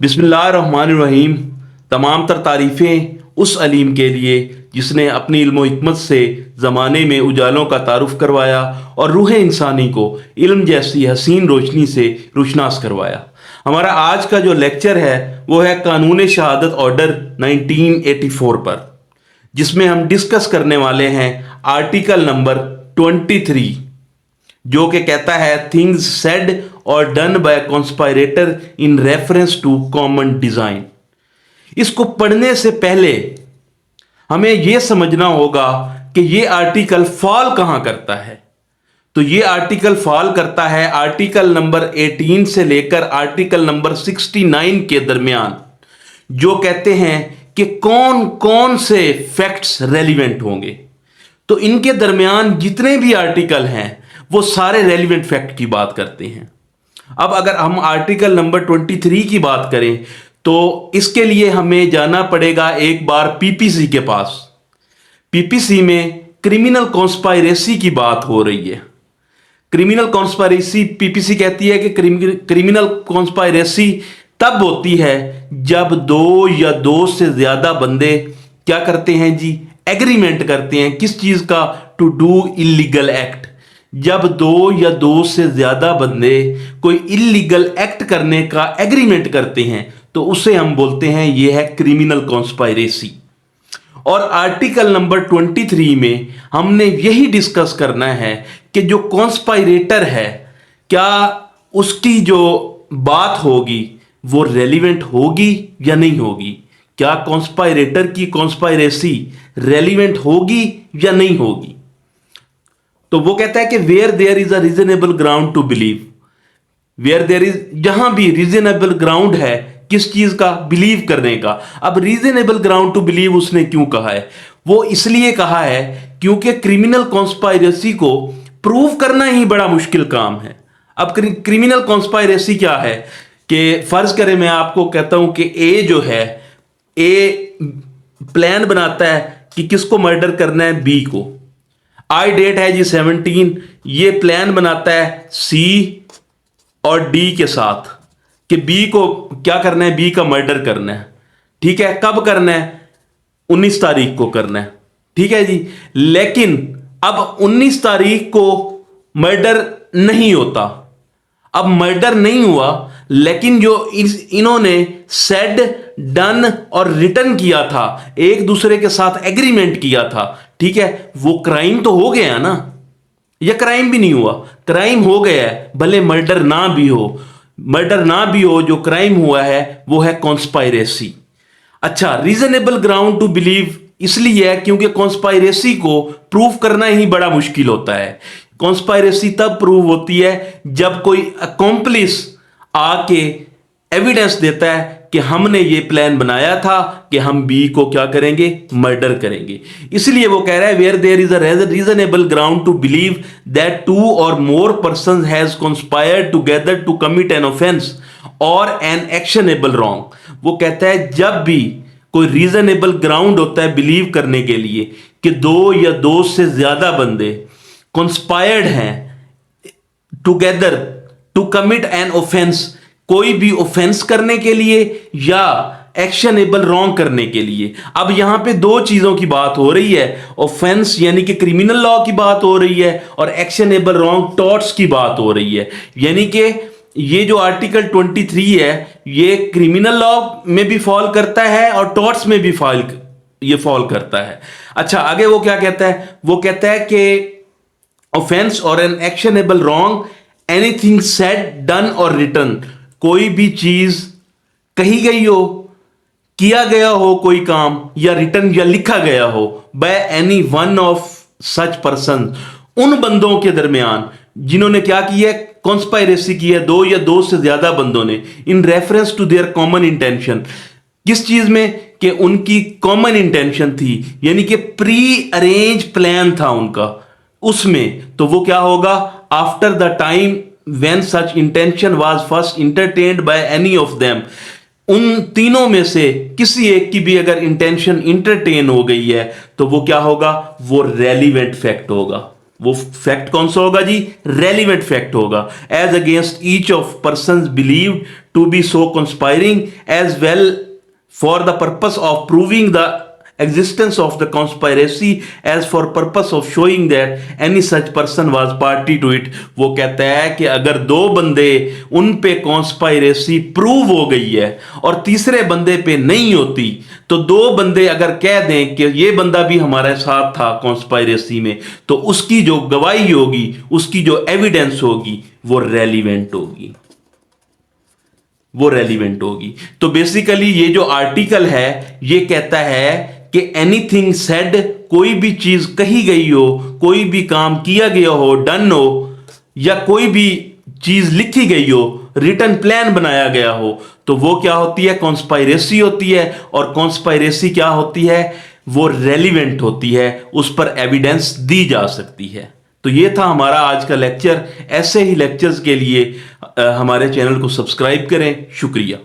बिस्मिल्लाहिर्रहमानिर्रहीम। तमाम तर तारीफ़ें उस अलीम के लिए जिसने अपनी इल्म हिकमत से ज़माने में उजालों का तारुफ करवाया और रूह इंसानी को इल्म जैसी हसीन रोशनी से रोशनास करवाया। हमारा आज का जो लेक्चर है वो है कानून शहादत ऑर्डर 1984 पर, जिसमें हम डिस्कस करने वाले हैं आर्टिकल नंबर 23, जो कि कहता है थिंग्स सेड और done by conspirator in reference to common design. इसको पढ़ने से पहले हमें यह समझना होगा कि यह आर्टिकल फॉल कहां करता है। तो यह आर्टिकल फॉल करता है आर्टिकल नंबर 18 से लेकर आर्टिकल नंबर 69 के दरमियान, जो कहते हैं कि कौन कौन से फैक्ट्स रेलिवेंट होंगे। तो इनके दरमियान जितने भी आर्टिकल हैं वो सारे रेलिवेंट फैक्ट की बात करते हैं। अब अगर हम आर्टिकल नंबर 23 की बात करें तो इसके लिए हमें जाना पड़ेगा एक बार पीपीसी के पास। पीपीसी में क्रिमिनल कॉन्स्पायरेसी की बात हो रही है। क्रिमिनल कॉन्स्पायरेसी, पीपीसी कहती है कि क्रिमिनल कॉन्स्पायरेसी तब होती है जब दो या दो से ज्यादा बंदे क्या करते हैं जी, एग्रीमेंट करते हैं। किस चीज का? To do illegal act. जब दो या दो से ज्यादा बंदे कोई इलीगल एक्ट करने का एग्रीमेंट करते हैं तो उसे हम बोलते हैं यह है क्रिमिनल कॉन्स्पायरेसी। और आर्टिकल नंबर 23 में हमने यही डिस्कस करना है कि जो कॉन्स्पायरेटर है, क्या उसकी जो बात होगी वो रेलिवेंट होगी या नहीं होगी। क्या कॉन्स्पायरेटर की कॉन्स्पायरेसी रेलिवेंट होगी या नहीं होगी। तो वो कहता है कि where there is a reasonable ground to believe, where there is, जहां भी रीजनेबल ग्राउंड है किस चीज का, बिलीव करने का। अब रीजनेबल ग्राउंड टू बिलीव उसने क्यों कहा है? वो इसलिए कहा है क्योंकि क्रिमिनल कॉन्स्पायरेसी को प्रूव करना ही बड़ा मुश्किल काम है। अब क्रिमिनल कॉन्स्पायरेसी क्या है कि फर्ज करें मैं आपको कहता हूं कि ए जो है, ए प्लान बनाता है कि किसको मर्डर करना है, बी को। आई डेट है जी 17, ये प्लान बनाता है सी और डी के साथ कि बी को क्या करना है, बी का मर्डर करना है। ठीक है, कब करना है? 19 तारीख को करना है। ठीक है जी। लेकिन अब 19 तारीख को मर्डर नहीं होता। अब मर्डर नहीं हुआ, लेकिन जो इन्होंने सेड, डन और रिटर्न किया था, एक दूसरे के साथ एग्रीमेंट किया था, ठीक है, वो क्राइम तो हो गया ना। या क्राइम भी नहीं हुआ? क्राइम हो गया है, भले मर्डर ना भी हो। मर्डर ना भी हो, जो क्राइम हुआ है वो है कॉन्स्पायरेसी। अच्छा, रीजनेबल ग्राउंड टू बिलीव इसलिए है क्योंकि कॉन्स्पायरेसी को प्रूव करना ही बड़ा मुश्किल होता है। कॉन्स्पायरेसी तब प्रूव होती है जब कोई अकॉम्प्लिस आके एविडेंस देता है कि हमने ये प्लान बनाया था कि हम बी को क्या करेंगे, मर्डर करेंगे। इसलिए वो कह रहा है where there is a reasonable ground to believe that two or more person has conspired together to commit an offence और एन एक्शनेबल रॉन्ग। वो कहता है जब भी कोई रीजनेबल ग्राउंड होता है बिलीव करने के लिए कि दो या दो से ज्यादा बंदे कंस्पायर्ड हैं together to commit an offence, कोई भी ऑफेंस करने के लिए या एक्शनेबल रॉन्ग करने के लिए। अब यहां पे दो चीजों की बात हो रही है, ऑफेंस यानी कि क्रिमिनल लॉ की बात हो रही है और एक्शनेबल रॉन्ग टॉर्ट्स की बात हो रही है। यानी कि ये जो आर्टिकल 23 है ये क्रिमिनल लॉ में भी फॉल करता है और टॉर्ट्स में भी फॉल करता है। अच्छा, आगे वो क्या कहता है? वो कहता है कि ऑफेंस और an actionable wrong anything said, done और रिटर्न, कोई भी चीज कही गई हो, किया गया हो कोई काम, या रिटर्न या लिखा गया हो by any one of such person, उन बंदों के दरमियान जिन्होंने क्या किया, कॉन्स्पायरेसी की है, दो या दो से ज्यादा बंदों ने, in reference to their common intention. किस चीज में? कि उनकी कॉमन इंटेंशन थी, यानी कि प्री अरेंज प्लान था उनका उसमें। तो वो क्या होगा? After the time when such intention was first entertained by any of them, उन तीनों में से किसी एक की भी अगर इंटेंशन इंटरटेन हो गई है तो वो क्या होगा? वो रेलिवेंट फैक्ट होगा। वो फैक्ट कौन सा होगा जी? रेलिवेंट फैक्ट होगा। As against each of person believed to be so conspiring, as well for the purpose of proving the existence of the conspiracy as for purpose of showing that any such person was party to it। वो कहता है कि अगर दो बंदे उन पे conspiracy prove हो गई है और तीसरे बंदे पे नहीं होती, तो दो बंदे अगर कह दें कि ये बंदा भी हमारे साथ था कॉन्स्पायरेसी में, तो उसकी जो गवाही होगी, उसकी जो एविडेंस होगी, वो रेलिवेंट होगी, वो रेलिवेंट होगी। तो बेसिकली ये जो आर्टिकल है ये कहता है कि एनीथिंग सेड, कोई भी चीज कही गई हो, कोई भी काम किया गया हो, डन हो, या कोई भी चीज लिखी गई हो, रिटन प्लान बनाया गया हो, तो वो क्या होती है? कॉन्स्पायरेसी होती है। और कॉन्स्पायरेसी क्या होती है? वो रेलिवेंट होती है, उस पर एविडेंस दी जा सकती है। तो ये था हमारा आज का लेक्चर। ऐसे ही लेक्चर्स के लिए हमारे चैनल को सब्सक्राइब करें। शुक्रिया।